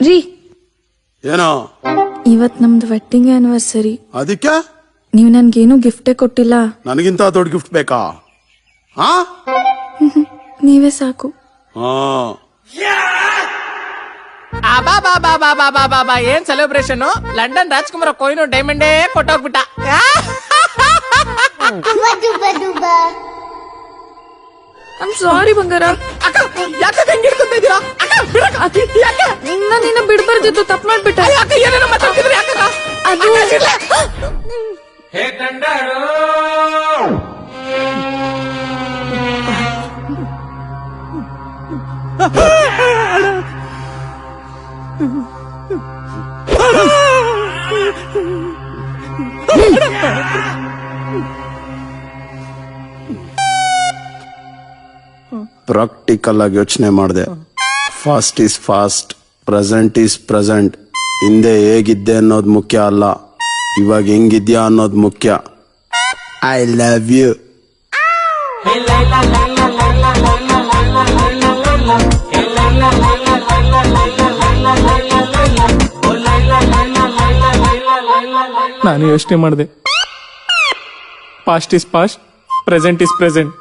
ರೀ ಏನೋ ಇವತ್ ನಮ್ದು ವೆಡ್ಡಿಂಗ್ ಆನಿವರ್ಸರಿ. ಅದಕ್ಕೆ ನೀವ್ ನನ್ಗೇನು ಗಿಫ್ಟೇ ಕೊಟ್ಟಿಲ್ಲ. ನನಗಿಂತ ದೊಡ್ಡ ಗಿಫ್ಟ್ ಬೇಕಾ? ಹಾ ನೀವೇ ಸಾಕು. ಹಾ ಅಬಾ ಏನ್ ಸೆಲೆಬ್ರೇಷನ್. ಲಂಡನ್ ರಾಜ್ಕುಮಾರ್ ಕೊಯ್ನು ಡೈಮಂಡೇ ಕೊಟ್ಟೋಗ್ಬಿಟ್ಟ. ಐಮ್ ಸಾರಿ ಬಂಗಾರ. ಯಾಕೆ ಹೆಂಗಿಡ್ಕೊತಾ ಇದೀರಾ? ನಾನು ನಿನ್ನ ಬಿಡ್ಬಾರ್ದಿತ್ತು, ತಪ್ಪು ಮಾಡ್ಬಿಟ್ಟೆ. ಏನೇನೋ ಮಾತಾಡ್ತಿದ್ರಿ ಯಾಕ? ಅದು ಪ್ರಾಕ್ಟಿಕಲ್ ಆಗಿ ಯೋಚನೆ ಮಾಡಿದೆ. Past is past, present is present. ಹಿಂದೆ ಹೇಗಿದ್ದೆ ಅನ್ನೋದು ಮುಖ್ಯ ಅಲ್ಲ, ಇವಾಗ ಹೆಂಗಿದ್ಯಾ ಅನ್ನೋದು ಮುಖ್ಯ. I love you. ನಾನು ಯೋಚನೆ ಮಾಡಿದೆ. Past is past, present is present.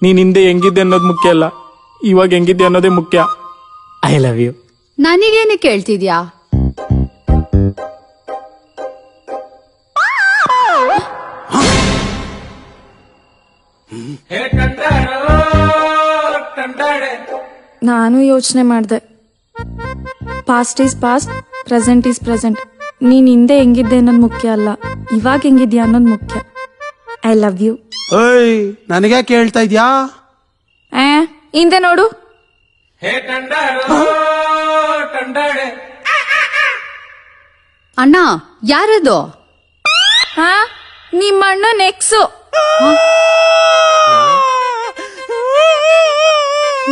ನೀನ್ ಹಿಂದೆ ಹೆಂಗಿದ್ದೆ ಅನ್ನೋದು ಮುಖ್ಯ ಅಲ್ಲ, ಇವಾಗ ಹೆಂಗಿದ್ದೆ ಅನ್ನೋದೇ ಮುಖ್ಯ. I love you. ನನಗೇನು ಕೇಳ್ತಿದ್ಯಾ? ನಾನು ಯೋಚನೆ ಮಾಡಿದೆ. Past is past, present is present. ನೀನ್ ಹಿಂದೆ ಹೆಂಗಿದ್ದೆ ಅನ್ನೋದು ಮುಖ್ಯ ಅಲ್ಲ, ಇವಾಗ ಹೆಂಗಿದ್ಯಾ ಅನ್ನೋದು ಮುಖ್ಯ. I love you. ಏಯ್, ನನಗೆ ಕೇಳ್ತಾ ಇದ್ಯಾ? ಹಿಂದೆ ನೋಡು. ಅಣ್ಣ ಯಾರದು? ನಿಮ್ಮ ಅಣ್ಣ ನೆಕ್ಸು.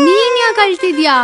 ನೀನ್ ಯಾಕೆ ಅಳ್ತಿದ್ಯಾ?